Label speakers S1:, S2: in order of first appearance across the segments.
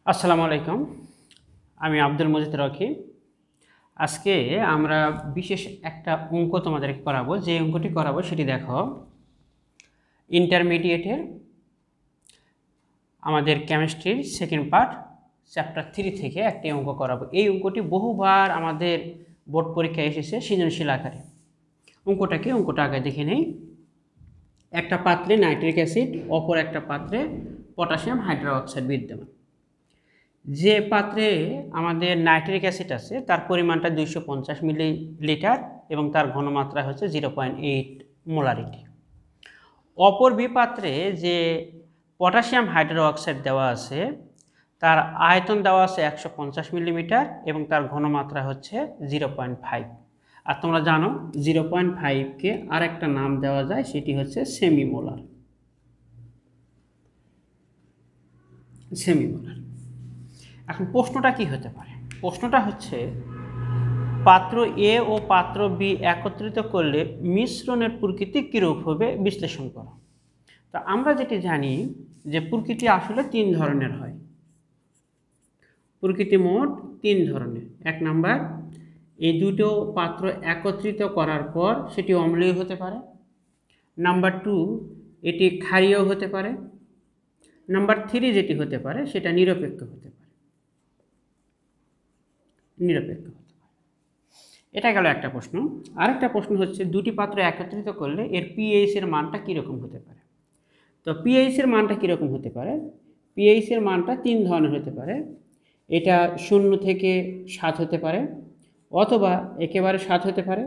S1: আসসালামু আলাইকুম। আমি আব্দুল মজিদ রকি। আজকে আমরা বিশেষ একটা অঙ্ক তোমাদেরকে করাবো। যে অঙ্কটি করাবো সেটি দেখো, ইন্টারমিডিয়েটের আমাদের কেমিস্ট্রির সেকেন্ড পার্ট চ্যাপ্টার 3 থেকে একটি অঙ্ক করাবো। এই অঙ্কটি বহুবার আমাদের বোর্ড পরীক্ষায় এসেছে সৃজনশীল আকারে। অঙ্কটা আগে দেখে নেই। একটা পাত্রে নাইট্রিক অ্যাসিড, অপর একটা পাত্রে পটাশিয়াম হাইড্রোক্সাইড বিদ্যমান। যে পাত্রে আমাদের নাইট্রিক অ্যাসিড আছে তার পরিমাণটা 250 মিলিলিটার এবং তার ঘনমাত্রা হচ্ছে 0.8 মোলারিটি। অপর বিপাত্রে যে পটাশিয়াম হাইড্রোক্সাইড দেওয়া আছে তার আয়তন দেওয়া আছে 150 মিলিমিটার এবং তার ঘনমাত্রা হচ্ছে 0.5। আর তোমরা জানো 0.5কে আর একটা নাম দেওয়া যায়, সেটি হচ্ছে সেমিমোলার। এখন প্রশ্নটা কি হতে পারে? প্রশ্নটা হচ্ছে পাত্র এ ও পাত্র বি একত্রিত করলে মিশ্রণের প্রকৃতি কীরূপ হবে বিশ্লেষণ করো। তা আমরা যেটি জানি যে প্রকৃতি আসলে 3 ধরনের হয়। প্রকৃতি মোট 3 ধরনের। 1 নাম্বার, এই দুটো পাত্র একত্রিত করার পর সেটি অম্লীয় হতে পারে। নাম্বার 2, এটি ক্ষারীয় হতে পারে। নাম্বার 3 যেটি হতে পারে সেটা নিরপেক্ষ হতে পারে। এটা গেল একটা প্রশ্ন। আরেকটা প্রশ্ন হচ্ছে দুটি পাত্র একত্রিত করলে এর পিএইচ এর মানটা কীরকম হতে পারে। তো পিএইচ এর মানটা কীরকম হতে পারে? পিএইচ এর মানটা 3 ধরনের হতে পারে। এটা 0 থেকে 7 হতে পারে, অথবা একেবারে 7 হতে পারে,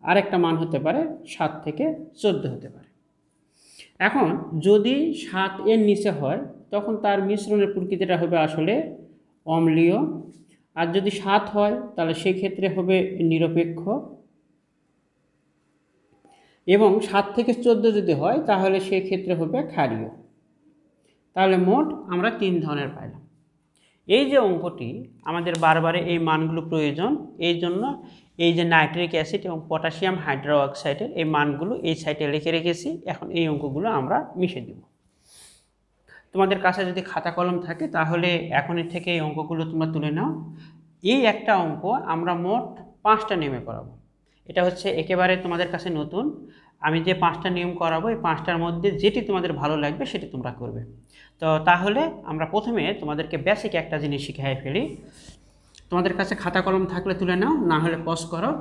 S1: আরেকটা মান হতে পারে 7 থেকে 14 হতে পারে। এখন যদি 7 এর নিচে হয় তখন তার মিশ্রণের প্রকৃতিটা হবে আসলে অম্লীয়, আর যদি 7 হয় তাহলে সেক্ষেত্রে হবে নিরপেক্ষ, এবং 7 থেকে 14 যদি হয় তাহলে সেক্ষেত্রে হবে ক্ষারীয়। তাহলে মোট আমরা 3 ধরনের পাইলাম। এই যে অঙ্কটি আমাদের বারবারে এই মানগুলো প্রয়োজন, এই জন্য এই যে নাইট্রিক অ্যাসিড এবং পটাশিয়াম হাইড্রোক্সাইডের এই মানগুলো এই সাইডে লিখে রেখেছি। এখন এই অঙ্কগুলো আমরা মিশে দেব। তোমাদের কাছে যদি খাতা কলম থাকে তাহলে এখনই থেকে এই অঙ্কগুলো তোমরা তুলে নাও। এই একটা অঙ্ক আমরা মোট 5টা নিয়মে করাবো। এটা হচ্ছে একেবারে তোমাদের কাছে নতুন। আমি যে 5টা নিয়ম করাবো এই 5টার মধ্যে যেটি তোমাদের ভালো লাগবে সেটি তোমরা করবে। তো তাহলে আমরা প্রথমে তোমাদেরকে বেসিক একটা জিনিস শিখিয়ে ফেলি। তোমাদের কাছে খাতা কলম থাকলে তুলে নাও, না হলে পজ করো।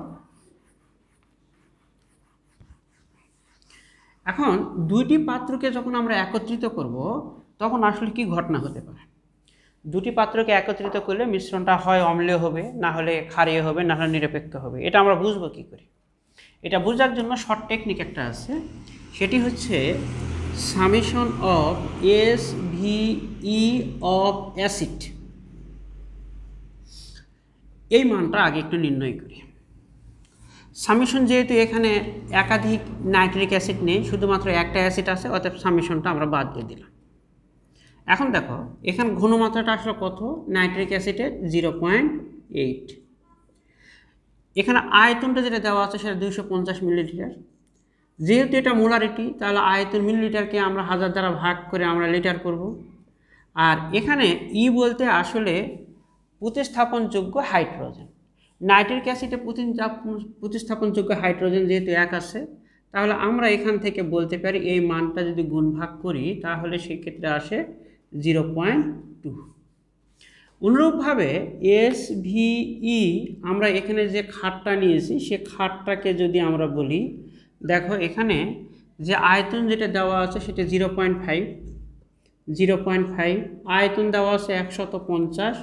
S1: এখন দুইটি পাত্রকে যখন আমরা একত্রিত করব তখন আসলে কি ঘটনা হতে পারে? দুটি পাত্রকে একত্রিত করলে মিশ্রণটা হয় অম্লীয় হবে, না হলে ক্ষারীয় হবে, না হলে নিরপেক্ষ হবে। এটা আমরা বুঝবো কী করে? এটা বোঝার জন্য শর্ট টেকনিক একটা আছে, সেটি হচ্ছে summation of SVE of acid. এই মানটা আগে একটু নির্ণয় করি। সামেশন যেহেতু এখানে একাধিক নাইট্রিক অ্যাসিড নেই, শুধুমাত্র একটা অ্যাসিড আছে, অতএব সামেশনটা আমরা বাদ দিয়ে দিলাম। এখন দেখো এখানে ঘনমাত্রাটা আসলে কত? নাইট্রিক অ্যাসিডের 0.8। এখানে আয়তনটা যেটা দেওয়া আছে সেটা 250 মিলিলিটার। যেহেতু এটা মোলারিটি, তাহলে আয়তন মিলিলিটারকে আমরা 1000 দ্বারা ভাগ করে আমরা লিটার করব। আর এখানে বলতে আসলে প্রতিস্থাপনযোগ্য হাইড্রোজেন। নাইট্রিক অ্যাসিডে প্রতিস্থাপনযোগ্য হাইড্রোজেন যেহেতু 1 আছে, তাহলে আমরা এখান থেকে বলতে পারি এই মানটা যদি গুণ ভাগ করি তাহলে সেক্ষেত্রে আসে 0.2। অনুরূপভাবে SVE আমরা এখানে যে খাটটা নিয়েছি সে খাটটাকে যদি আমরা বলি, দেখো এখানে যে আয়তন যেটা দেওয়া আছে সেটা 0.5, আয়তন দেওয়া আছে 150।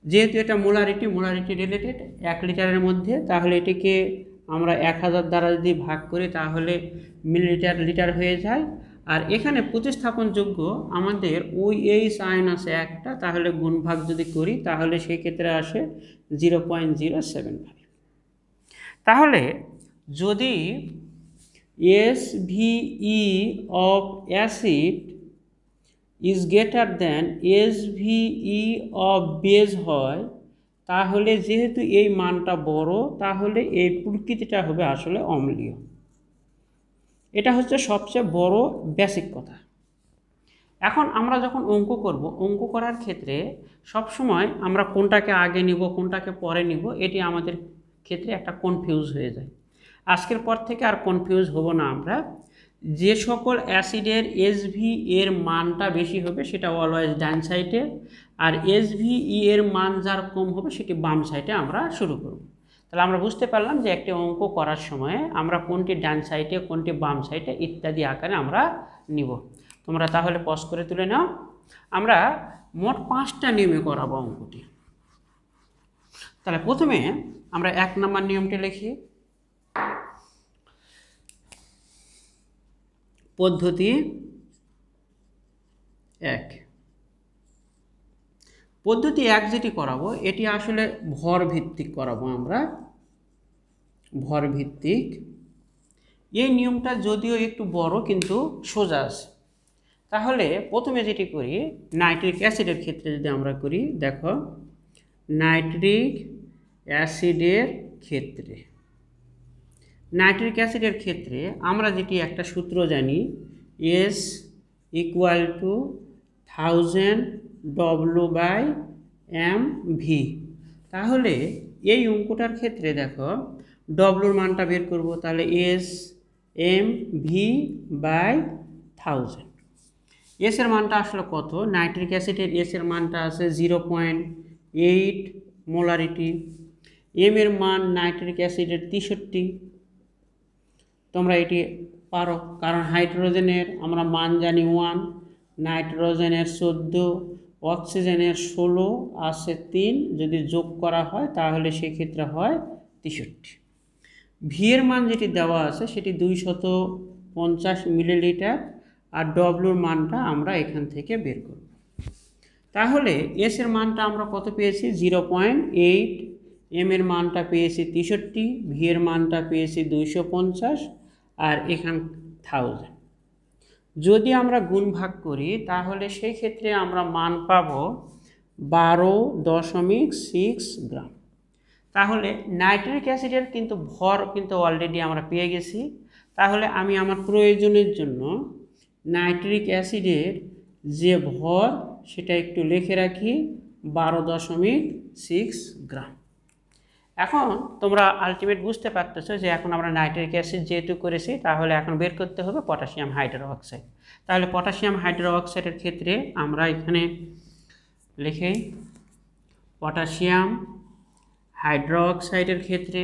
S1: যেহেতু এটা মোলারিটি রিলেটেড 1 লিটারের মধ্যে, তাহলে এটিকে আমরা 1000 দ্বারা যদি ভাগ করি তাহলে মিলিলিটার লিটার হয়ে যায়। আর এখানে প্রতিস্থাপনযোগ্য আমাদের OH আয়ন আছে একটা, তাহলে গুণ ভাগ যদি করি তাহলে সেই ক্ষেত্রে আসে 0.075। তাহলে যদি SVE of acid is greater than SVE of base হয়, তাহলে যেহেতু এই মানটা বড় তাহলে এই প্রকৃতিটা হবে আসলে অম্লীয়। এটা হচ্ছে সবচেয়ে বড় বেসিক কথা। এখন আমরা যখন অঙ্ক করব, অঙ্ক করার ক্ষেত্রে সবসময় আমরা কোনটাকে আগে নিব কোনটাকে পরে নিব এটি আমাদের ক্ষেত্রে একটা কনফিউজ হয়ে যায়। আজকের পর থেকে আর কনফিউজ হব না আমরা। যে সকল অ্যাসিডের এসভি এর মানটা বেশি হবে সেটা অলওয়েজ ডান সাইডে, আর এসভিই এর মান যার কম হবে সেটি বাম সাইডে আমরা শুরু করব। তাহলে আমরা বুঝতে পারলাম যে একটি অঙ্ক করার সময় আমরা কোনটি ডান সাইডে কোনটি বাম সাইডে ইত্যাদি আকারে আমরা নিব। তোমরা তাহলে পজ করে তুলে নাও। আমরা মোট 5টা নিয়মে করাবো অঙ্কটি। তাহলে প্রথমে আমরা 1 নম্বর নিয়মটি লিখি। পদ্ধতি 1। পদ্ধতি 1 যেটি করাবো এটি আসলে ভর ভিত্তিক করাবো আমরা, ভর ভিত্তিক। এই নিয়মটা যদিও একটু বড় কিন্তু সোজা আছে। তাহলে প্রথমে যেটি করি নাইট্রিক অ্যাসিডের ক্ষেত্রে যদি আমরা করি, দেখো নাইট্রিক অ্যাসিডের ক্ষেত্রে আমরা যেটি একটা সূত্র জানি, S = 1000 W/mV। তাহলে এই অঙ্কটার ক্ষেত্রে দেখো ডব্লুর মানটা বের করব, তাহলে S mV/1000। এস এর মানটা আসলে কত? নাইট্রিক অ্যাসিডের এস এর মানটা আছে 0.8 মোলারিটি। এম এর মান নাইট্রিক অ্যাসিডের 63। তোমরা এটি পারো, কারণ হাইড্রোজেনের আমরা মান জানি 1, নাইট্রোজেনের 14, অক্সিজেনের 16 আছে 3, যদি যোগ করা হয় তাহলে সেক্ষেত্রে হয় 63। ভি এর মান যেটি দেওয়া আছে সেটি 250 মিলিলিটার, আর ডব্লুর মানটা আমরা এখান থেকে বের করব। তাহলে এস এর মানটা আমরা কত পেয়েছি? 0.8, এম এর মানটা পেয়েছি 63, ভি এর মানটা পেয়েছি 250, আর এখান 1000। যদি আমরা গুণ ভাগ করি তাহলে সেই ক্ষেত্রে আমরা মান পাব 12.6 গ্রাম। তাহলে নাইট্রিক অ্যাসিডের কিন্তু ভর কিন্তু অলরেডি আমরা পেয়ে গেছি। তাহলে আমি আমার প্রয়োজনের জন্য নাইট্রিক অ্যাসিডের যে ভর সেটা একটু লিখে রাখি, 12.6 গ্রাম। এখন তোমরা আলটিমেট বুঝতে পারতেছো যে এখন আমরা নাইট্রিক অ্যাসিড যেহেতু করেছি তাহলে এখন বের করতে হবে পটাশিয়াম হাইড্রোক্সাইড। তাহলে পটাশিয়াম হাইড্রোক্সাইডের ক্ষেত্রে আমরা এখানে লিখি পটাশিয়াম হাইড্রোক্সাইডের ক্ষেত্রে,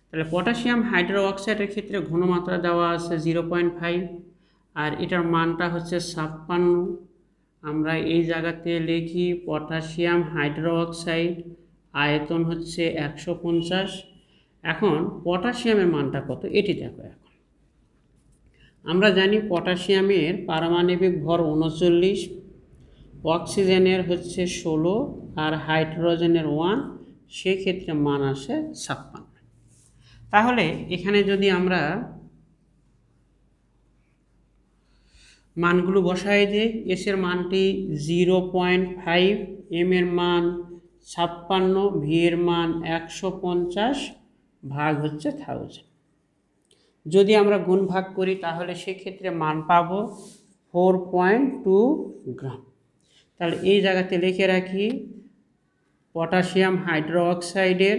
S1: তাহলে পটাশিয়াম হাইড্রোক্সাইডের ক্ষেত্রে ঘনমাত্রা দেওয়া আছে 0.5, আর এটার মানটা হচ্ছে 56। আমরা এই জায়গাতে লিখি পটাশিয়াম হাইড্রোক্সাইড, আয়তন হচ্ছে 150। এখন পটাশিয়ামের মানটা কত এটি দেখো। এখন আমরা জানি পটাশিয়ামের পারমাণবিক ভর 39, অক্সিজেনের হচ্ছে 16, আর হাইড্রোজেনের 1, সেক্ষেত্রে মান আসে 56। তাহলে এখানে যদি আমরা মানগুলো বসাই দিই, এস এর মানটি 0.5, এম এর মান 56, ভি এর মান 150 ভাগ হচ্ছে 1000। যদি আমরা গুণ ভাগ করি তাহলে সেক্ষেত্রে মান পাবো 4.2 গ্রাম। তাহলে এই জায়গাতে লিখে রাখি পটাশিয়াম হাইড্রোক্সাইডের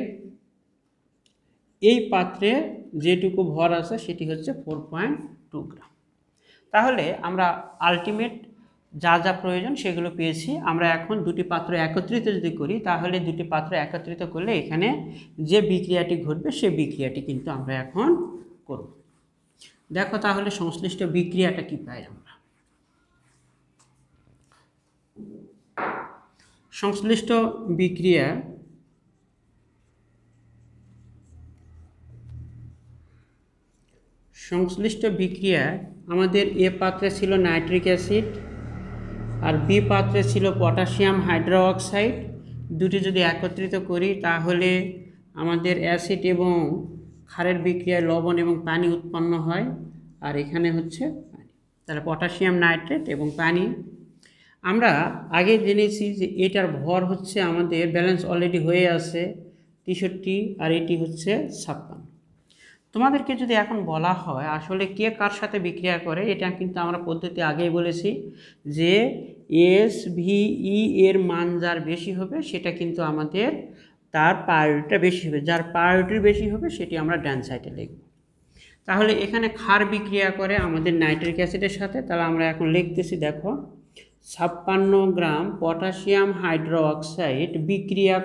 S1: এই পাত্রে যেটুকু ভর আছে সেটি হচ্ছে 4.2 গ্রাম। তাহলে আমরা আলটিমেট যা যা প্রয়োজন সেগুলো পেয়েছি। আমরা এখন দুটি পাত্র একত্রিত যদি করি তাহলে দুটি পাত্র একত্রিত করলে এখানে যে বিক্রিয়াটি ঘটবে সেই বিক্রিয়াটি কিন্তু আমরা এখন করব। দেখো তাহলে সংশ্লিষ্ট বিক্রিয়াটা কি পাই আমরা। সংশ্লিষ্ট বিক্রিয়া আমাদের এ পাত্রে ছিল নাইট্রিক অ্যাসিড আর বি পাত্রে ছিল পটাশিয়াম হাইড্রোক্সাইড। দুটি যদি একত্রিত করি তাহলে আমাদের অ্যাসিড এবং ক্ষারের বিক্রিয়ায় লবণ এবং পানি উৎপন্ন হয়, আর এখানে হচ্ছে পানি। তাহলে পটাশিয়াম নাইট্রেট এবং পানি। আমরা আগে জেনেছি যে এটার ভর হচ্ছে আমাদের ব্যালেন্স অলরেডি হয়ে আছে 63, আর এটি হচ্ছে 56। তোমাদেরকে যদি এখন বলা হয় আসলে কে কার সাথে বিক্রিয়া করে, এটা কিন্তু আমরা পদ্ধতি আগেই বলেছি যে SVE এর মান যার বেশি হবে সেটা কিন্তু আমাদের তার প্রায়োরিটিটা বেশি হবে, যার প্রায়োরিটি বেশি হবে সেটি আমরা ডান সাইডে লিখব। তাহলে এখানে ক্ষার বিক্রিয়া করে আমাদের নাইট্রিক অ্যাসিডের সাথে, তাহলে আমরা এখন লিখতেছি, দেখো 56 গ্রাম পটাশিয়াম হাইড্রোক্সাইড বিক্রিয়া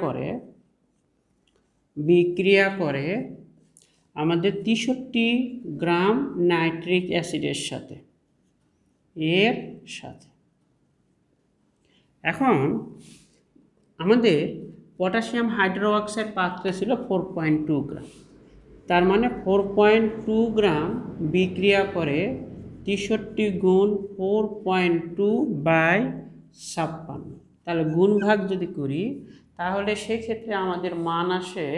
S1: করে আমাদের 63 গ্রাম নাইট্রিক অ্যাসিডের সাথে এখন আমাদের পটাশিয়াম হাইড্রোক্সাইড পাত্রে ছিল 4.2 গ্রাম, তার মানে 4.2 গ্রাম বিক্রিয়া করে 63 গুণ 4.2/56। তাহলে গুণ ভাগ যদি করি তাহলে সেক্ষেত্রে আমাদের মান আসে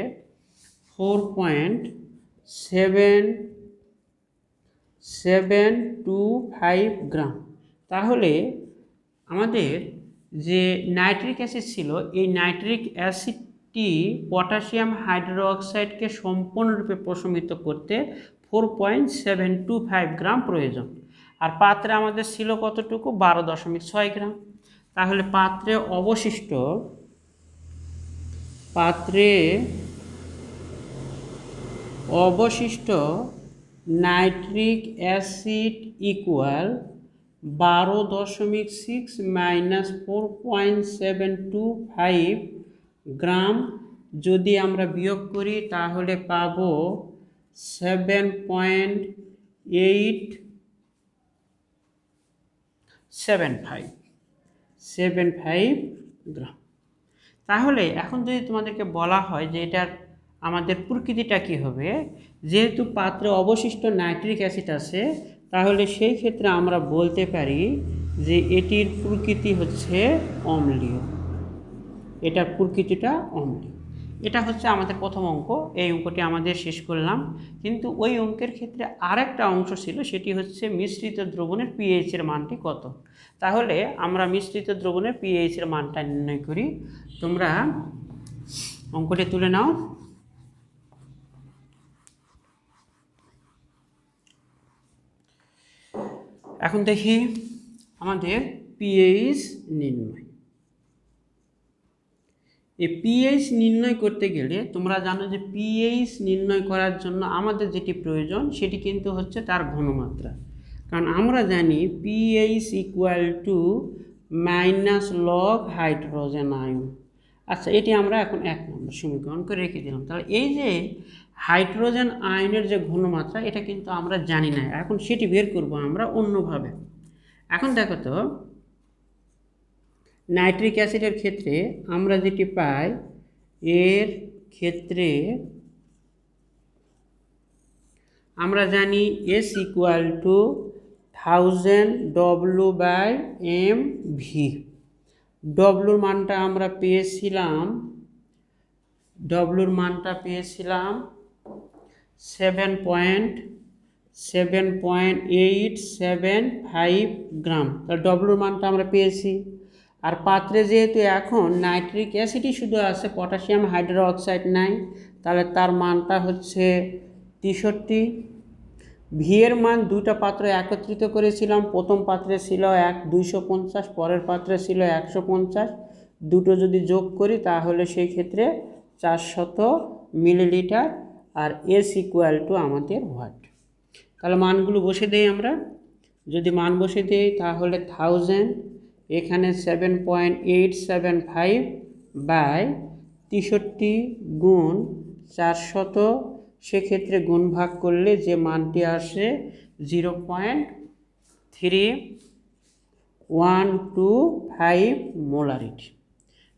S1: 4.725 গ্রাম। তাহলে আমাদের যে নাইট্রিক অ্যাসিড ছিল এই নাইট্রিক অ্যাসিডটি পটাশিয়াম হাইড্রোক্সাইডকে সম্পূর্ণরূপে প্রশমিত করতে 4.725 গ্রাম প্রয়োজন, আর পাত্রে আমাদের ছিল কতটুকু, 12.6 গ্রাম। তাহলে পাত্রে অবশিষ্ট নাইট্রিক অ্যাসিড ইকুয়াল 12.6 মাইনাস 4.725 গ্রাম। যদি আমরা বিয়োগ করি তাহলে পাবো 7.875 গ্রাম। তাহলে এখন যদি তোমাদেরকে বলা হয় যে এটার আমাদের প্রকৃতিটা কী হবে, যেহেতু পাত্রে অবশিষ্ট নাইট্রিক অ্যাসিড আছে তাহলে সেই ক্ষেত্রে আমরা বলতে পারি যে এটির প্রকৃতি হচ্ছে অম্লীয়, এটার প্রকৃতিটা অম্লীয়। এটা হচ্ছে আমাদের প্রথম অঙ্ক, এই অঙ্কটি আমাদের শেষ করলাম। কিন্তু ওই অঙ্কের ক্ষেত্রে আরেকটা অংশ ছিল, সেটি হচ্ছে মিশ্রিত দ্রবণের পিএইচ এর মানটি কত। তাহলে আমরা মিশ্রিত দ্রবণের পিএইচ এর মানটা নির্ণয় করি। তোমরা অঙ্কটি তুলে নাও। এখন দেখি আমাদের পিএইচ নির্ণয়। এই পিএইচ নির্ণয় করতে গেলে তোমরা জানো যে পিএইচ নির্ণয় করার জন্য আমাদের যেটি প্রয়োজন সেটি কিন্তু হচ্ছে তার ঘনমাত্রা, কারণ আমরা জানি pH equal to minus log hydrogen ion. আচ্ছা, এটি আমরা এখন 1 নম্বর সমীকরণ করে রেখে দিলাম। তাহলে এই যে হাইড্রোজেন আয়নের যে ঘনমাত্রা এটা কিন্তু আমরা জানি না, এখন সেটি বের করব আমরা অন্যভাবে। এখন দেখো তো নাইট্রিক অ্যাসিডের ক্ষেত্রে আমরা যেটি পাই, এর ক্ষেত্রে আমরা জানি S ইকুয়াল টু 1000 W/mv। ডব্লুর মানটা আমরা পেয়েছিলাম 7.875 গ্রাম। তাহলে ডব্লুর মানটা আমরা পেয়েছি। আর পাত্রে যেহেতু এখন নাইট্রিক অ্যাসিডই শুধু আছে, পটাশিয়াম হাইড্রোক্সাইড নাই, তাহলে তার মানটা হচ্ছে 63। ভি এর মান দুইটা পাত্র একত্রিত করেছিলাম, প্রথম পাত্রে ছিল 250, পরের পাত্রে ছিল 150, দুটো যদি যোগ করি তাহলে সেই ক্ষেত্রে 400 মিলিলিটার। আর এস ইকুয়াল টু আমাদের হোয়াট। তাহলে মানগুলো বসে দেই আমরা। যদি মান বসে দেই তাহলে 1000 এখানে 7.875/63 গুণ 400, সেক্ষেত্রে গুণ ভাগ করলে যে মানটি আসে 0.3125 মোলারিটি।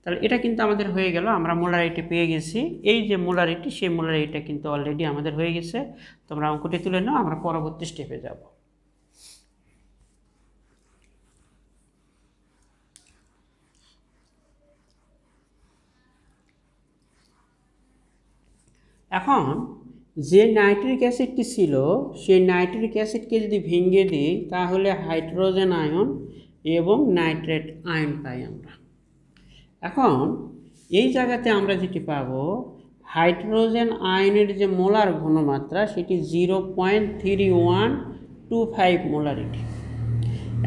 S1: তাহলে এটা কিন্তু আমাদের হয়ে গেল, আমরা মোলারিটি পেয়ে গেছি। এই যে মোলারিটি, সেই মোলারিটিটা কিন্তু অলরেডি আমাদের হয়ে গেছে। তোমরা অঙ্কটি তুলে নাও, আমরা পরবর্তী স্টেপে যাব। এখন যে নাইট্রিক অ্যাসিডটি ছিল সেই নাইট্রিক অ্যাসিডকে যদি ভেঙে দিই তাহলে হাইড্রোজেন আয়ন এবং নাইট্রেট আয়ন পাই আমরা। এখন এই জায়গাতে আমরা যেটি পাবো, হাইড্রোজেন আয়নের যে মোলার ঘনমাত্রা সেটি 0.3125 মোলারিটি।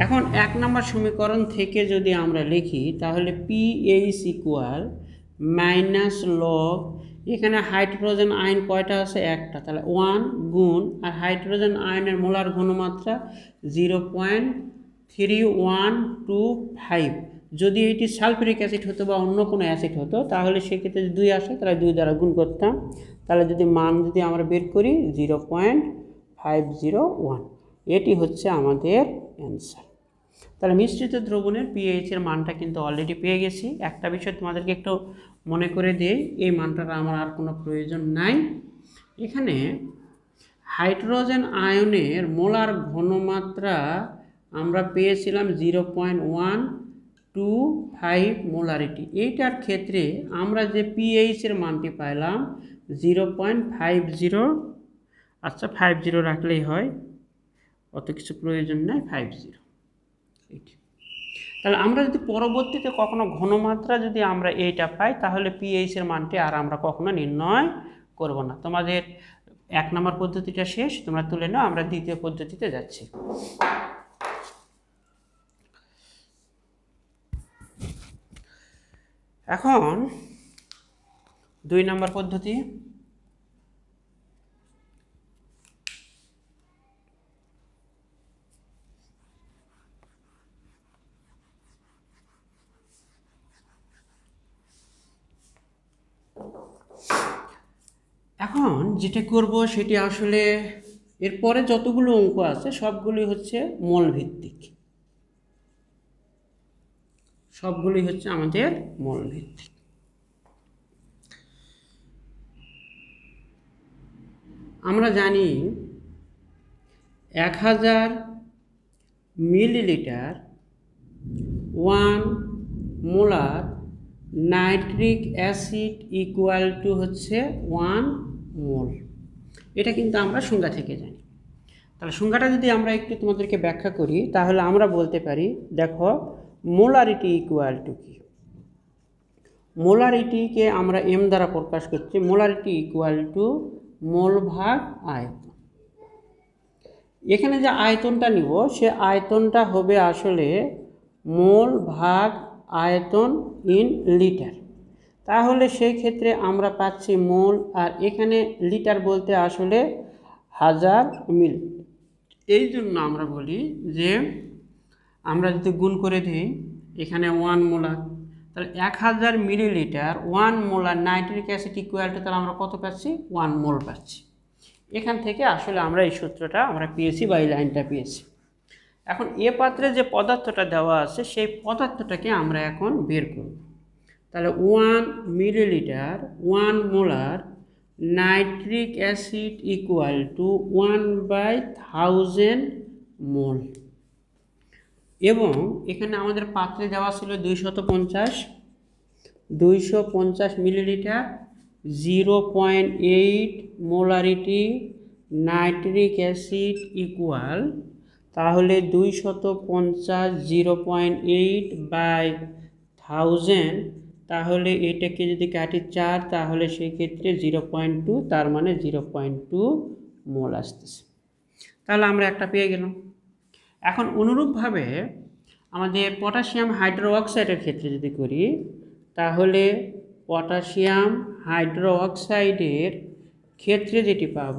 S1: এখন 1 নম্বর সমীকরণ থেকে যদি আমরা লিখি তাহলে পিএইচ ইকুয়াল মাইনাস লগ, এখানে হাইড্রোজেন আয়ন কয়টা আছে? একটা, তাহলে 1 গুণ আর হাইড্রোজেন আয়নের মোলার ঘনমাত্রা 0.3125। যদি এটি সালফিউরিক অ্যাসিড হতো বা অন্য কোনো অ্যাসিড হতো তাহলে সেক্ষেত্রে 2 আসে তাহলে 2 দ্বারা গুণ করতাম, তাহলে যদি মান যদি আমরা বের করি 0.501, এটি হচ্ছে আমাদের অ্যান্সার। তাহলে মিশ্রিত দ্রবণের পিএইচের মানটা কিন্তু অলরেডি পেয়ে গেছি। একটা বিষয় তোমাদেরকে একটু মনে করে দিই, এই মানটার আমার আর কোনো প্রয়োজন নাই। এখানে হাইড্রোজেন আয়নের মোলার ঘনমাত্রা আমরা পেয়েছিলাম 0.125 মোলারিটি। এইটার ক্ষেত্রে আমরা যে পিএইচের মানটি পাইলাম 0.50, আচ্ছা 50 রাখলেই হয়, অত কিছু প্রয়োজন নাই, 50। তাহলে আমরা যদি পরবর্তীতে কখনো ঘনমাত্রা যদি আমরা এইটা পাই তাহলে পিএইচের মানটি আর আমরা কখনো নির্ণয় করব না। তোমাদের 1 নম্বর পদ্ধতিটা শেষ, তোমরা তুলে নাও, আমরা দ্বিতীয় পদ্ধতিতে যাচ্ছি। এখন 2 নম্বর পদ্ধতি। এখন যেটা করব সেটি আসলে এরপরে যতগুলো অঙ্ক আছে সবগুলোই হচ্ছে মোল ভিত্তিক, সবগুলোই হচ্ছে আমাদের মোল ভিত্তিক। আমরা জানি 1000 millilitre 1 molar nitric acid equal to হচ্ছে 1 মোল। এটা কিন্তু আমরা সংজ্ঞা থেকে জানি। তাহলে সংজ্ঞাটা যদি আমরা একটু তোমাদেরকে ব্যাখ্যা করি তাহলে আমরা বলতে পারি, দেখো মোলারিটি ইকুয়াল টু কি? মোলারিটিকে আমরা এম দ্বারা প্রকাশ করছি। মোলারিটি ইকুয়াল টু মোল ভাগ আয়তন। এখানে যে আয়তনটা নিব সে আয়তনটা হবে আসলে মোল ভাগ আয়তন ইন লিটার। তাহলে সেই ক্ষেত্রে আমরা পাচ্ছি মোল, আর এখানে লিটার বলতে আসলে 1000 মিলি। এই জন্য আমরা বলি যে আমরা যদি গুণ করে দিই এখানে 1 মোলার, তাহলে 1000 millilitre 1 molar nitric acid equal to, তাহলে আমরা কত পাচ্ছি? 1 মোল পাচ্ছি। এখান থেকে আসলে আমরা এই সূত্রটা আমরা পেয়েছি বা এই লাইনটা পেয়েছি। এখন এ পাত্রে যে পদার্থটা দেওয়া আছে সেই পদার্থটাকে আমরা এখন বের করব। তাহলে 1 millilitre 1 molar nitric acid equal to 1/1000 মোল। এবং এখানে আমাদের পাত্রে দেওয়া ছিল 250 millilitre, 0.8 molarity nitric acid equal, তাহলে 250 0.8/1000, তাহলে এটাকে যদি কাটি 4 তাহলে সেই ক্ষেত্রে 0.2, তার মানে 0.2 মোল আসতেছে। তাহলে আমরা একটা পেয়ে গেলাম। এখন অনুরূপভাবে আমাদের পটাশিয়াম হাইড্রোঅক্সাইডের ক্ষেত্রে যদি করি তাহলে পটাশিয়াম হাইড্রোঅক্সাইডের ক্ষেত্রে যেটি পাব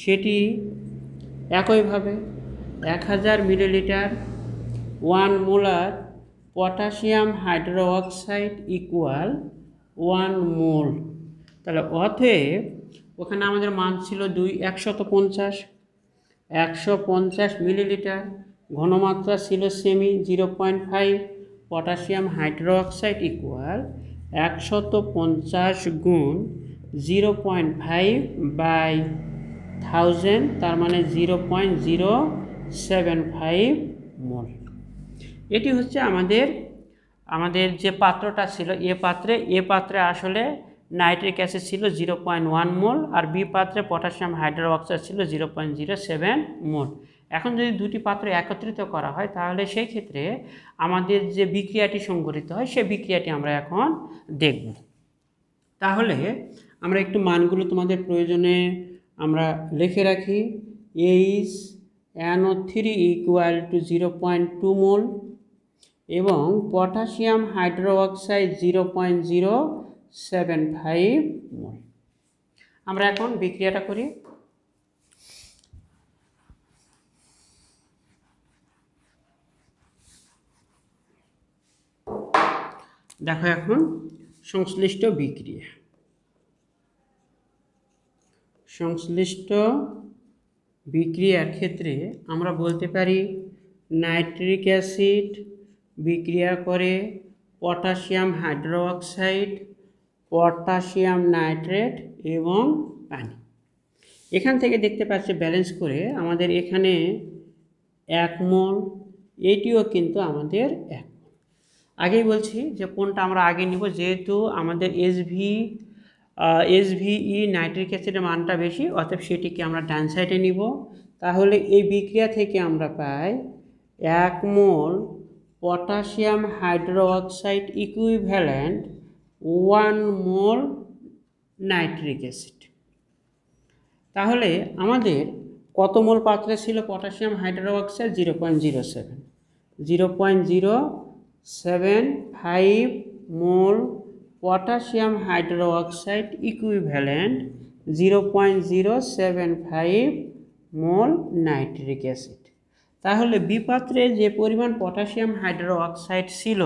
S1: সেটি একইভাবে 1000 মিলিলিটার 1 মোলার পটাশিয়াম হাইড্রোঅক্সাইড ইকুয়াল 1 মোল। তাহলে অতএব ওখানে আমাদের মান ছিল 150 মিলিলিটার, ঘনমাত্রা ছিল সেমি 0.5, পটাশিয়াম হাইড্রোঅক্সাইড ইকুয়াল 150 গুণ 0.5/1000, তার মানে 0.075 মোল। এটি হচ্ছে আমাদের যে পাত্রটা ছিল এ পাত্রে আসলে নাইট্রিক অ্যাসিড ছিল 0.1 মোল, আর বি পাত্রে পটাশিয়াম হাইড্রোঅক্সাইড ছিল 0.07 মোল। এখন যদি দুটি পাত্র একত্রিত করা হয় তাহলে সেই ক্ষেত্রে আমাদের যে বিক্রিয়াটি সংঘটিত হয় সেই বিক্রিয়াটি আমরা এখন দেখব। তাহলে আমরা একটু মানগুলো তোমাদের প্রয়োজনে আমরা লিখে রাখি। HNO3 ইকুয়াল টু 0.2 মোল এবং পটাশিয়াম হাইড্রোক্সাইড 0.075 মোল। আমরা এখন বিক্রিয়াটা করি। দেখো এখন সংশ্লিষ্ট বিক্রিয়া, সংশ্লিষ্ট বিক্রিয়ার ক্ষেত্রে আমরা বলতে পারি নাইট্রিক অ্যাসিড বিক্রিয়া করে পটাশিয়াম হাইড্রোক্সাইড, পটাশিয়াম নাইট্রেট এবং পানি। এখান থেকে দেখতে পাচ্ছি ব্যালেন্স করে আমাদের এখানে 1 মোল, এটিও কিন্তু আমাদের 1 মোল। আগেই বলছি যে কোনটা আমরা আগে নিব, যেহেতু আমাদের SVE নাইট্রিক অ্যাসিডের মানটা বেশি, অতএব সেটিকে আমরা ডান সাইডে নিব। তাহলে এই বিক্রিয়া থেকে আমরা পাই 1 মোল পটাশিয়াম হাইড্রোক্সাইড ইকুইভ্যালেন্ট 1 মোল নাইট্রিক অ্যাসিড। তাহলে আমাদের কত মোল পাত্রে ছিল পটাশিয়াম হাইড্রোক্সাইড? 0.075 মোল পটাশিয়াম হাইড্রোক্সাইড ইকুইভ্যালেন্ট 0.075 মোল নাইট্রিক অ্যাসিড। তাহলে বিপাত্রে যে পরিমাণ পটাশিয়াম হাইড্রোক্সাইড ছিল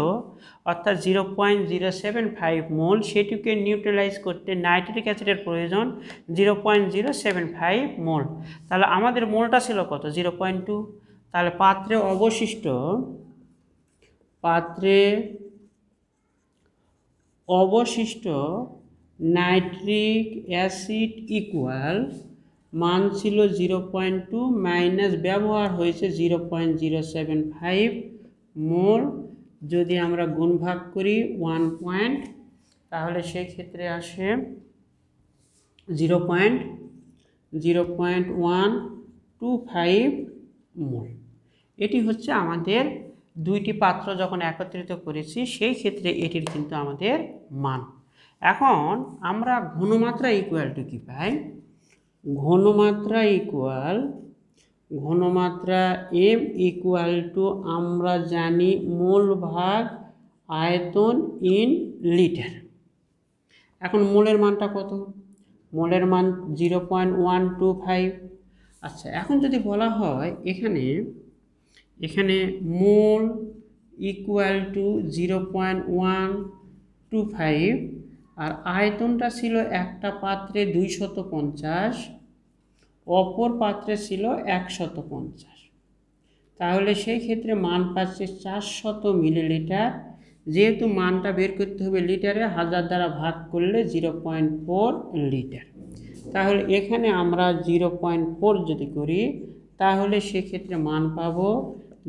S1: অর্থাৎ 0.075 মোল, সেটিকে নিউট্রালাইজ করতে নাইট্রিক অ্যাসিডের প্রয়োজন 0.075 মোল। তাহলে আমাদের মোলটা ছিল কত? 0.2। তাহলে পাত্রে অবশিষ্ট নাইট্রিক অ্যাসিড ইকুয়াল মান ছিল 0.2 মাইনাস ব্যবহার হয়েছে 0.075 মোল। যদি আমরা গুণ ভাগ করি 1 তাহলে সেই ক্ষেত্রে আসে 0.125 মোল। এটি হচ্ছে আমাদের দুইটি পাত্র যখন একত্রিত করেছি সেই ক্ষেত্রে এটির কিন্তু আমাদের মান। এখন আমরা ঘনমাত্রা ইকুয়াল টু কী পাই? ঘনমাত্রা M ইকুয়াল টু আমরা জানি মোল ভাগ আয়তন ইন লিটার। এখন মোলের মানটা কত? মোলের মান 0.125। আচ্ছা, এখন যদি বলা হয় এখানে মোল ইকুয়াল টু 0.125 আর আয়তনটা ছিল একটা পাত্রে 250, অপর পাত্রে ছিল 150। তাহলে সেই ক্ষেত্রে মান পাচ্ছে 400 মিলিলিটার। যেহেতু মানটা বের করতে হবে লিটারে, 1000 দ্বারা ভাগ করলে 0.4 লিটার। তাহলে এখানে আমরা 0.4 যদি করি তাহলে সেক্ষেত্রে মান পাবো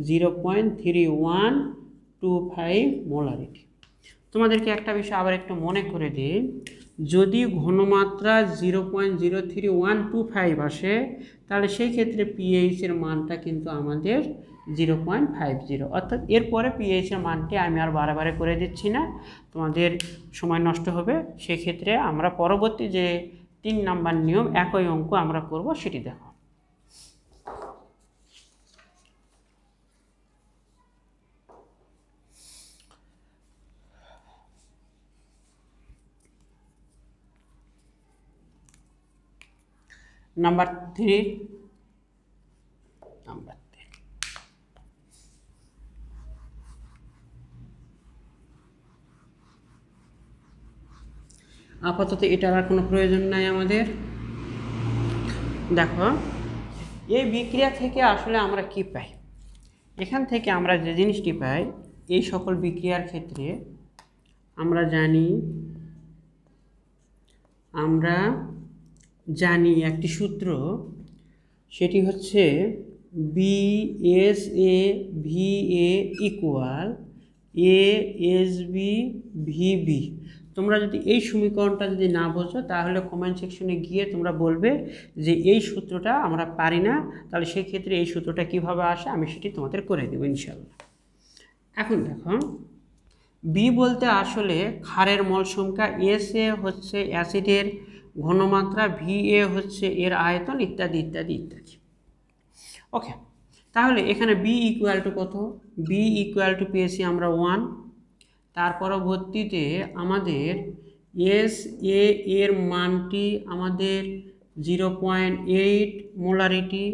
S1: 0.3125 মোলারিটি। তোমাদেরকে একটা বিষয় আবার একটু মনে করে দিই, যদি ঘনমাত্রা 0.03125 আসে তাহলে সেই ক্ষেত্রে পিএইচের মানটা কিন্তু আমাদের 0.50। অর্থাৎ এরপরে পিএইচের মানটি আমি আর বারে করে দিচ্ছি না, তোমাদের সময় নষ্ট হবে। সেক্ষেত্রে আমরা পরবর্তী যে 3 নাম্বার নিয়ম একই অঙ্ক আমরা করব সেটি দেখো। নাম্বার 3 আপাতত এটার আর কোনো প্রয়োজন নাই আমাদের। দেখো এই বিক্রিয়া থেকে আসলে আমরা কি পাই? এখান থেকে আমরা যে জিনিসটি পাই, এই সকল বিক্রিয়ার ক্ষেত্রে আমরা জানি একটি সূত্র, সেটি হচ্ছে BSAVA ইকুয়াল ASBVB। তোমরা যদি এই সমীকরণটা যদি না বোঝো তাহলে কমেন্ট সেকশনে গিয়ে তোমরা বলবে যে এই সূত্রটা আমরা পারি না, তাহলে সেই ক্ষেত্রে এই সূত্রটা কিভাবে আসে আমি সেটি তোমাদের করে দেবো ইনশাআল্লাহ। এখন দেখো বি বলতে আসলে ক্ষারের মোল সংখ্যা, এস এ হচ্ছে অ্যাসিডের ঘনমাত্রা, ভি এ হচ্ছে এর আয়তন, ইত্যাদি ইত্যাদি ইত্যাদি। ওকে, তাহলে এখানে বি ইকুয়াল টু কত? বি ইকুয়াল টু পেয়েছি আমরা 1। তার পরবর্তীতে আমাদের এস এ এর মানটি আমাদের 0.8 মোলারিটি,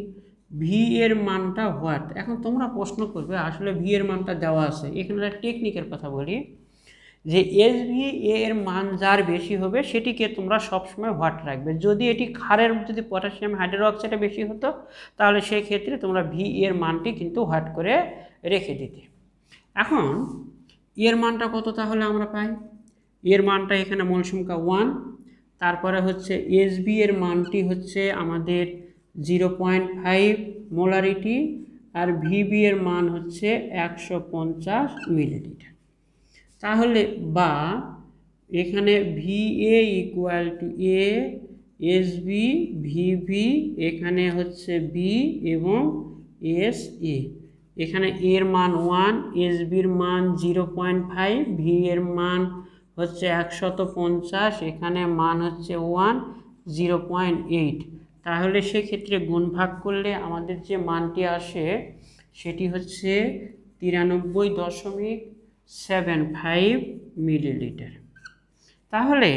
S1: ভি এর মানটা হোয়াট। এখন তোমরা প্রশ্ন করবে আসলে ভি এর মানটা দেওয়া আছে, এখানে একটা টেকনিকের কথা বলি যে এস ভি এর মান যার বেশি হবে সেটিকে তোমরা সবসময় হোয়াট রাখবে। যদি এটি ক্ষারের, যদি পটাশিয়াম হাইড্রোক্সাইডে বেশি হতো তাহলে সেই ক্ষেত্রে তোমরা ভি এর মানটি কিন্তু হোয়াট করে রেখে দিতে। এখন এর মানটা কত তাহলে আমরা পাই? এর মানটা এখানে মোল সংখ্যা 1, তারপরে হচ্ছে এস বি এর মানটি হচ্ছে আমাদের 0.5 মোলারিটি, আর ভিবি এর মান হচ্ছে 150 মিলিলিটার। তাহলে বা এখানে V A equal to A, S B, V B এখানে হচ্ছে বি এবং এস এ। এখানে এর মান 1, এস বির মান 0.5, ভি এর মান হচ্ছে 150, এখানে মান হচ্ছে 1, 0.8। তাহলে সেক্ষেত্রে গুণ ভাগ করলে আমাদের যে মানটি আসে সেটি হচ্ছে 93.75 মিলিলিটার। তাহলে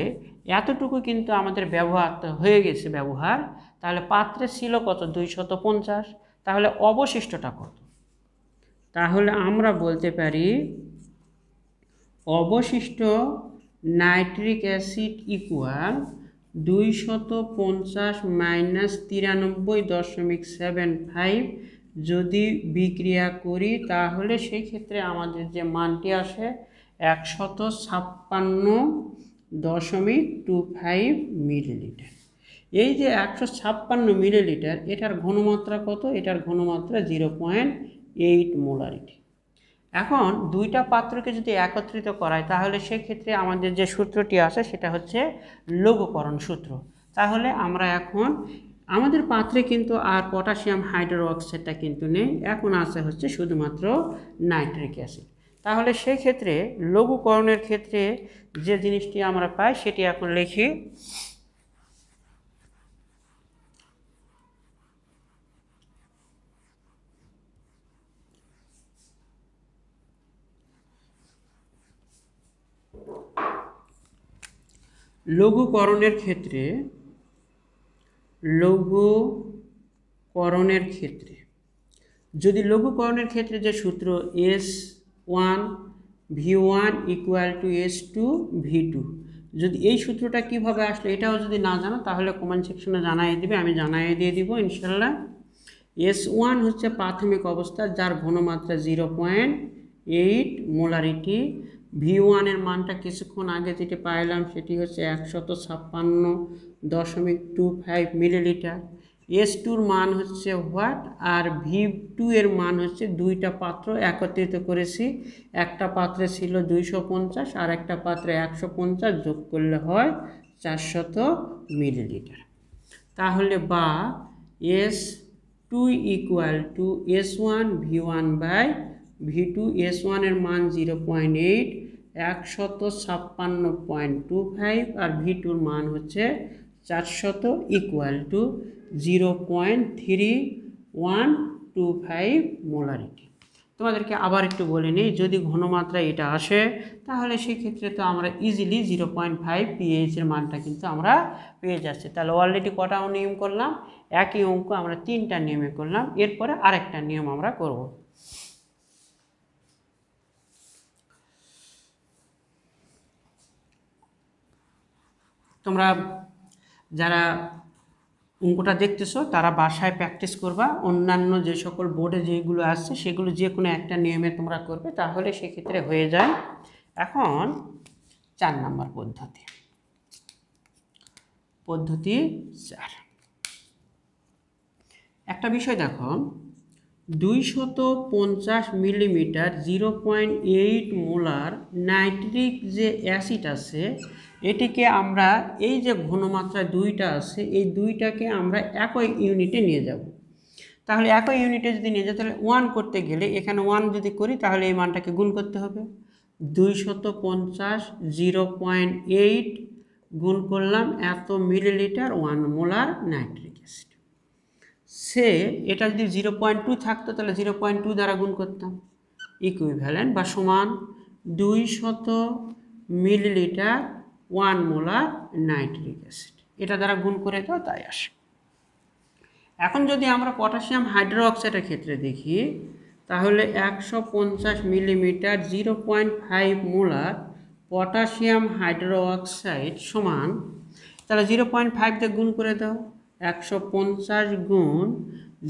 S1: এতটুকু কিন্তু আমাদের ব্যবহার হয়ে গেছে ব্যবহার। তাহলে পাত্রে ছিল কত? 250। তাহলে অবশিষ্টটা কত? তাহলে আমরা বলতে পারি অবশিষ্ট নাইট্রিক অ্যাসিড ইকুয়াল 250 মাইনাস 93.75। যদি বিক্রিয়া করি তাহলে সেই ক্ষেত্রে আমাদের যে মানটি আসে 156.25 মিলিলিটার। এই যে 156 মিলিলিটার, এটার ঘনমাত্রা কত? এটার ঘনমাত্রা 0.8 মোলারিটি। এখন দুইটা পাত্রকে যদি একত্রিত করায় তাহলে সেক্ষেত্রে আমাদের যে সূত্রটি আসে সেটা হচ্ছে লঘুকরণ সূত্র। তাহলে আমরা এখন আমাদের পাত্রে কিন্তু আর পটাশিয়াম হাইড্রোক্সাইডটা কিন্তু নেই, এখন আছে হচ্ছে শুধুমাত্র নাইট্রিক অ্যাসিড। তাহলে সেই ক্ষেত্রে লঘুকরণের ক্ষেত্রে যে জিনিসটি আমরা পাই সেটি এখন লিখি। লঘুকরণের ক্ষেত্রে যদি লঘুকরণের ক্ষেত্রে যে সূত্র S1 V1 equal to S2 V2, যদি এই সূত্রটা কিভাবে আসলে এটাও যদি না জানো তাহলে কমেন্ট সেকশনে জানিয়ে দিবে, আমি জানিয়ে দিয়ে দিব ইনশাল্লাহ। S1 হচ্ছে প্রাথমিক অবস্থা যার ঘনমাত্রা 0.8 মোলারিটি। V1 এর মানটা কিছুক্ষণ আগে যেটি পাইলাম সেটি হচ্ছে 156.25 মিলিলিটার। S2 এর মান হচ্ছে হোয়াট, আর V2 এর মান হচ্ছে দুইটা পাত্র একত্রিত করেছি, একটা পাত্রে ছিল 250 আর একটা পাত্রে 150, যোগ করলে হয় 400 মিলিলিটার। তাহলে বা S2 equal to S1 V1 by V2। S1 এর মান 0.8, 156.25, আর V2 এর মান হচ্ছে 400 ইকুয়াল টু 0.3125 মোলারিটি। তোমাদেরকে আবার একটু বলে নিই, যদি ঘনমাত্রা এটা আসে তাহলে সেক্ষেত্রে তো আমরা ইজিলি 0.5 pH এর মানটা কিন্তু আমরা পেয়ে যাচ্ছি। তাহলে অলরেডি কটা নিয়ম করলাম? একই অঙ্ক আমরা 3টা নিয়মে করলাম, এরপরে আরেকটা নিয়ম আমরা করব। তোমরা যারা অঙ্কটা দেখতেছো তারা বাসায় প্র্যাকটিস করবা, অন্যান্য যে সকল বোর্ডে যেগুলো আসছে সেগুলো যে কোনো একটা নিয়মে তোমরা করবে, তাহলে সেক্ষেত্রে হয়ে যায়। এখন 4 নম্বর পদ্ধতি 4। একটা বিষয় দেখো, 250 মিলিমিটার 0.8 মোলার নাইট্রিক যে অ্যাসিড আছে এটিকে আমরা এই যে ঘনমাত্রা দুইটা আছে এই দুইটাকে আমরা একই ইউনিটে নিয়ে যাব। তাহলে একই ইউনিটে যদি নিয়ে যাই তাহলে 1 করতে গেলে এখানে 1 যদি করি তাহলে এই মানটাকে গুণ করতে হবে। 250 0.8 গুণ করলাম এত মিলিলিটার 1 মোলার নাইট্রিক অ্যাসিড। সে এটা যদি 0.2 থাকতো তাহলে 0.2 দ্বারা গুণ করতাম, ইকুইভ্যালেন্ট বা সমান 200 মিলিলিটার 1 মোলার নাইট্রিক অ্যাসিড, এটা দ্বারা গুণ করে দাও, তাই আসে। এখন যদি আমরা পটাশিয়াম হাইড্রোক্সাইডের ক্ষেত্রে দেখি, তাহলে 150 মিলিমিটার 0.5 মোলার পটাশিয়াম হাইড্রোক্সাইড সমান, তাহলে 0.5 দিয়ে গুণ করে দাও, 150 গুণ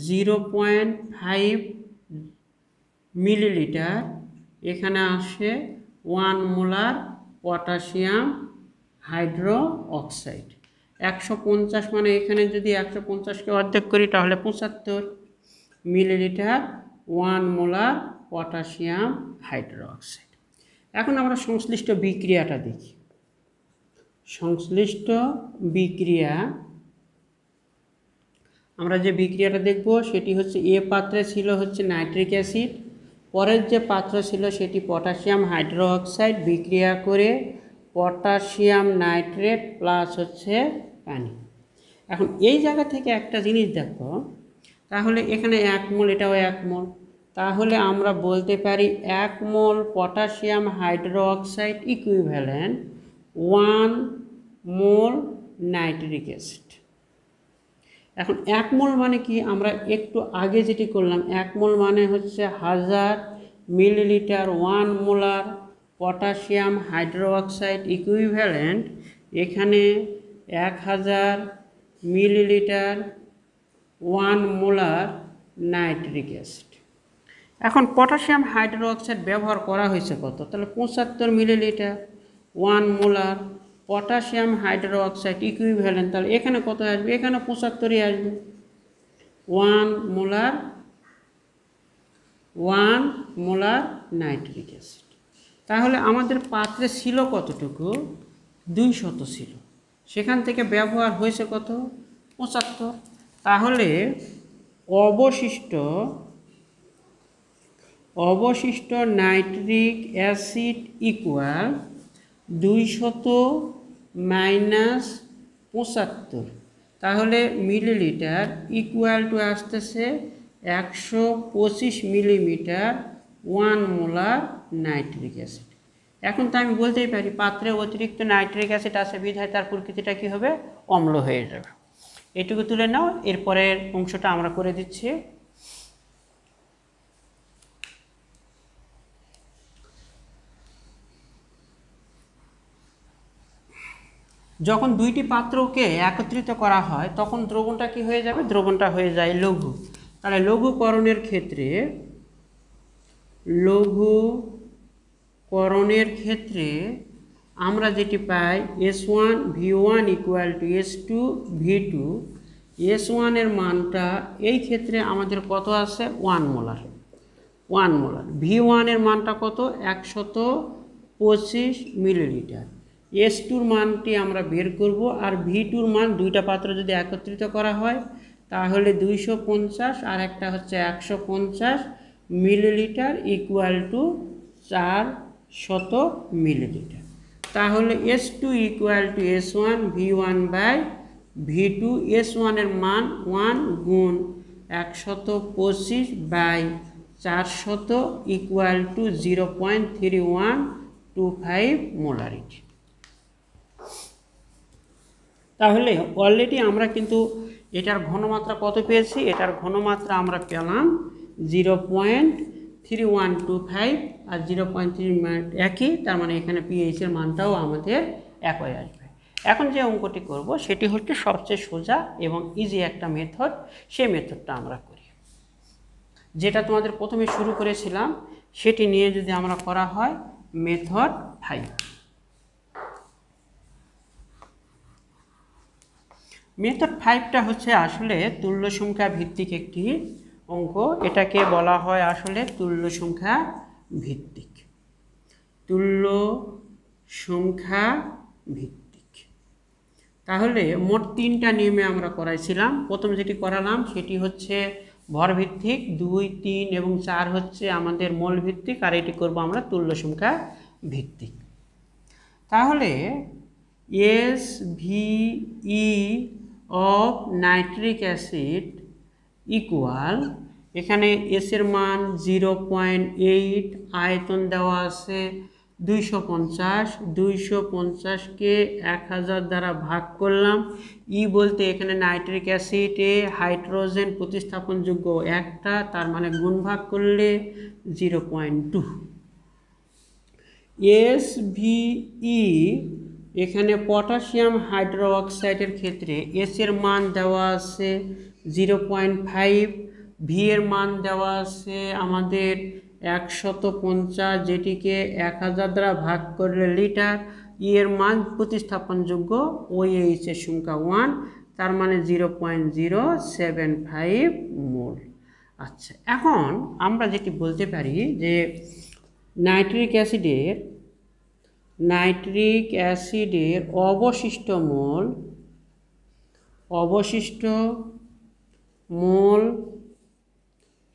S1: 0.5 মিলিলিটার, এখানে আসে 1 মোলার পটাশিয়াম হাইড্রোক্সাইড। 150 মানে এখানে যদি 150কে অর্ধেক করি তাহলে 75 মিলিলিটার 1 মোলার পটাশিয়াম হাইড্রোক্সাইড। এখন আমরা সংশ্লিষ্ট বিক্রিয়াটা দেখি। সংশ্লিষ্ট বিক্রিয়া, আমরা যে বিক্রিয়াটা দেখব সেটি হচ্ছে, এ পাত্রে ছিল হচ্ছে নাইট্রিক অ্যাসিড, পরের যে পাত্র ছিল সেটি পটাশিয়াম হাইড্রোক্সাইড, বিক্রিয়া করে পটাশিয়াম নাইট্রেট প্লাস হচ্ছে পানি। এখন এই জায়গা থেকে একটা জিনিস দেখো, তাহলে এখানে 1 মোল, এটাও 1 মোল, তাহলে আমরা বলতে পারি 1 মোল পটাশিয়াম হাইড্রোক্সাইড ইকুইভ্যালেন্ট 1 মোল নাইট্রিক অ্যাসিড। এখন 1 মোল মানে কি, আমরা একটু আগে যেটি করলাম, 1 মোল মানে হচ্ছে 1000 millilitre 1 molar potassium hydroxide equivalent এখানে 1000 মিলিলিটার 1 মোলার নাইট্রিক অ্যাসিড। এখন পটাশিয়াম হাইড্রোক্সাইড ব্যবহার করা হয়েছে কত, তাহলে 75 millilitre 1 molar potassium hydroxide equivalent, তাহলে এখানে কত আসবে, এখানে 75ই আসবে, 1 মোলার নাইট্রিক অ্যাসিড। তাহলে আমাদের পাত্রে ছিল কতটুকু, 200 ছিল, সেখান থেকে ব্যবহার হয়েছে কত, 75। তাহলে অবশিষ্ট নাইট্রিক অ্যাসিড ইকুয়াল 200 মাইনাস 75, তাহলে মিলিলিটার ইকুয়াল টু আসতেছে 125 মিলিমিটার 1 মোলার নাইট্রিক অ্যাসিড। এখন তো আমি বলতেই পারি পাত্রে অতিরিক্ত নাইট্রিক অ্যাসিড আছে বিধায় তার প্রকৃতিটা কী হবে, অম্ল হয়ে যাবে। এটুকু তুলে নাও, এরপরের অংশটা আমরা করে দিচ্ছি। যখন দুইটি পাত্রকে একত্রিত করা হয় তখন দ্রবণটা কি হয়ে যাবে, দ্রবণটা হয়ে যায় লঘু। তাহলে লঘুকরণের ক্ষেত্রে আমরা যেটি পাই, S1 V1 equal to S2 V2, S1 এর মানটা এই ক্ষেত্রে আমাদের কত আছে, 1 মোলার। V1 এর মানটা কত, 125 মিলিলিটার। S2 মানটি আমরা বের করব, আর V2 মান, দুইটা পাত্র যদি একত্রিত করা হয় তাহলে 250 আর একটা হচ্ছে 150 মিলিলিটার ইকুয়াল টু 400 মিলিলিটার। তাহলে S2 equal to S1 V1 by V2, S1 এর মান 1 গুণ 125 বাই 400 ইকুয়াল টু 0.3125 মোলারিটি। তাহলে অলরেডি আমরা কিন্তু এটার ঘনমাত্রা কত পেয়েছি, এটার ঘনমাত্রা আমরা পেলাম 0.3125 আর 0.3 একই, তার মানে এখানে পিএইচের মানটাও আমাদের একই আসবে। এখন যে অঙ্কটি করব সেটি হচ্ছে সবচেয়ে সোজা এবং ইজি একটা মেথড, সেই মেথডটা আমরা করি। যেটা তোমাদের প্রথমে শুরু করেছিলাম সেটি নিয়ে যদি আমরা করা হয়, মেথড 5। মেথড 5টা হচ্ছে আসলে তুল্য সংখ্যা ভিত্তিক একটি অঙ্ক। এটাকে বলা হয় আসলে তুল্য সংখ্যা ভিত্তিক। তাহলে মোট 3টা নিয়মে আমরা করাইছিলাম। প্রথম যেটি করালাম সেটি হচ্ছে ভর ভিত্তিক, 2, 3 এবং 4 হচ্ছে আমাদের মোল ভিত্তিক, আর এটি করব আমরা তুল্য সংখ্যা ভিত্তিক। তাহলে SVE of nitric acid equal, এখানে এস এর মান 0.8, আয়তন দেওয়া আছে 250, 250কে 1000 দ্বারা ভাগ করলাম। ই বলতে এখানে নাইট্রিক অ্যাসিডে হাইড্রোজেন প্রতিস্থাপনযোগ্য একটা, তার মানে গুণ ভাগ করলে 0.2। SVE এখানে পটাশিয়াম হাইড্রোক্সাইডের ক্ষেত্রে এস এর মান দেওয়া আছে 0.5, ভি এর মান দেওয়া আছে আমাদের 150, যেটিকে 1000 দ্বারা ভাগ করলে লিটার। ই এর মান প্রতিস্থাপনযোগ্য, OH এর সংখ্যা 1, তার মানে 0.075 মোল। আচ্ছা, এখন আমরা যেটি বলতে পারি যে নাইট্রিক অ্যাসিডের অবশিষ্ট মোল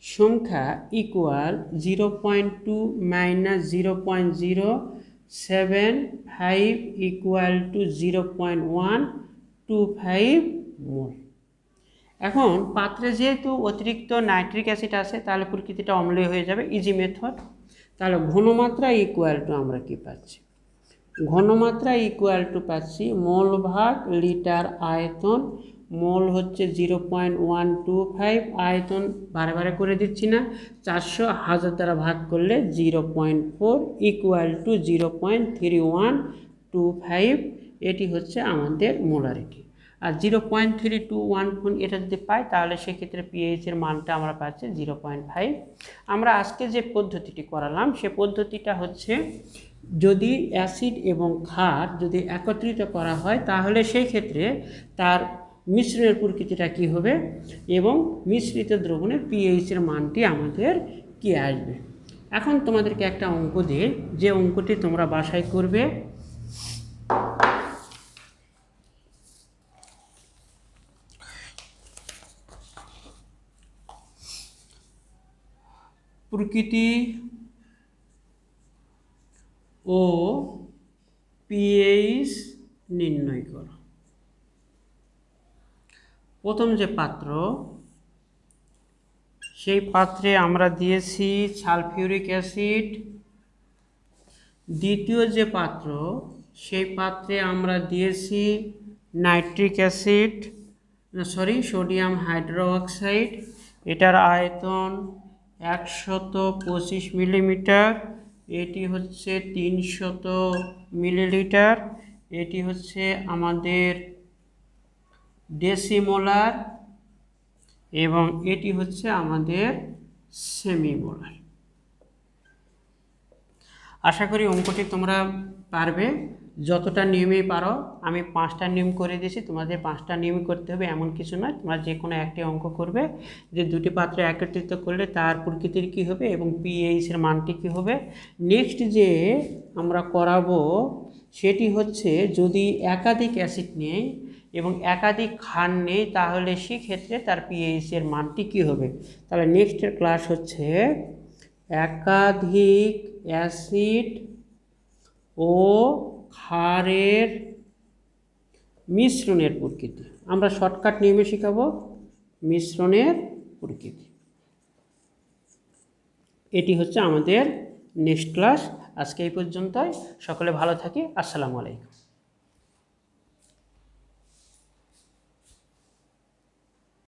S1: সংখ্যা ইকুয়াল 0.2 মাইনাস 0.075 ইকুয়াল টু 0.125 মোল। এখন পাত্রে যেহেতু অতিরিক্ত নাইট্রিক অ্যাসিড আছে, তাহলে প্রকৃতিটা অম্লীয় হয়ে যাবে, ইজি মেথড। তাহলে ঘনমাত্রা ইকুয়াল টু আমরা কি পাচ্ছি? ঘনমাত্রা ইকুয়াল টু পাচ্ছি মোল ভাগ লিটার আয়তন। মোল হচ্ছে 0.125, আয়তন বারে বারে করে দিচ্ছি না, 400 1000 দ্বারা ভাগ করলে 0.4 ইকুয়াল টু 0.3125। এটি হচ্ছে আমাদের মোলারিটি। আর 0.3214 এটা যদি পাই, তাহলে সেক্ষেত্রে পিএইচ এর মানটা আমরা পাচ্ছি 0.5। আমরা আজকে যে পদ্ধতিটি করালাম সে পদ্ধতিটা হচ্ছে, যদি অ্যাসিড এবং ক্ষার যদি একত্রিত করা হয়, তাহলে সেই ক্ষেত্রে তার মিশ্রণের প্রকৃতিটা কি হবে এবং মিশ্রিত দ্রবণের পিএইচ এর মানটি আমাদের কি আসবে। এখন তোমাদেরকে একটা অঙ্ক দিয়ে, যে অঙ্কটি তোমরা বাসায় করবে। প্রকৃতি ও পিএইচ নির্ণয় করো। প্রথম যে পাত্র, সেই পাত্রে আমরা দিয়েছি সালফিউরিক অ্যাসিড। দ্বিতীয় যে পাত্র, সেই পাত্রে আমরা দিয়েছি নাইট্রিক অ্যাসিড, সোডিয়াম হাইড্রোক্সাইড। এটার আয়তন 125 মিলিমিটার, এটি হচ্ছে 300 মিলিলিটার, এটি হচ্ছে আমাদের ডেসিমোলার এবং এটি হচ্ছে আমাদের সেমিমোলার। আশা করি অঙ্কটি তোমরা পারবে, যতটা নিয়মেই পারো। আমি 5টা নিয়ম করে দিয়েছি, তোমাদের 5টা নিয়মই করতে হবে এমন কিছু নয়। তোমরা যে কোনো একটি অঙ্ক করবে যে দুটি পাত্র একত্রিত করলে তার প্রকৃতির কী হবে এবং পিএইচ এর মানটি কী হবে। নেক্সট যে আমরা করাবো সেটি হচ্ছে, যদি একাধিক অ্যাসিড নেই এবং একাধিক ক্ষার নেই, তাহলে সেক্ষেত্রে তার পিএইচ এর মানটি কী হবে। তাহলে নেক্সটের ক্লাস হচ্ছে একাধিক অ্যাসিড ও ক্ষারের মিশ্রণের প্রকৃতি। আমরা শর্টকাট নিয়মে শিখাবো মিশ্রণের প্রকৃতি। এটি হচ্ছে আমাদের নেক্সট ক্লাস। আজকে এই পর্যন্তই। সকলে ভালো থাকি। আসসালামু আলাইকুম।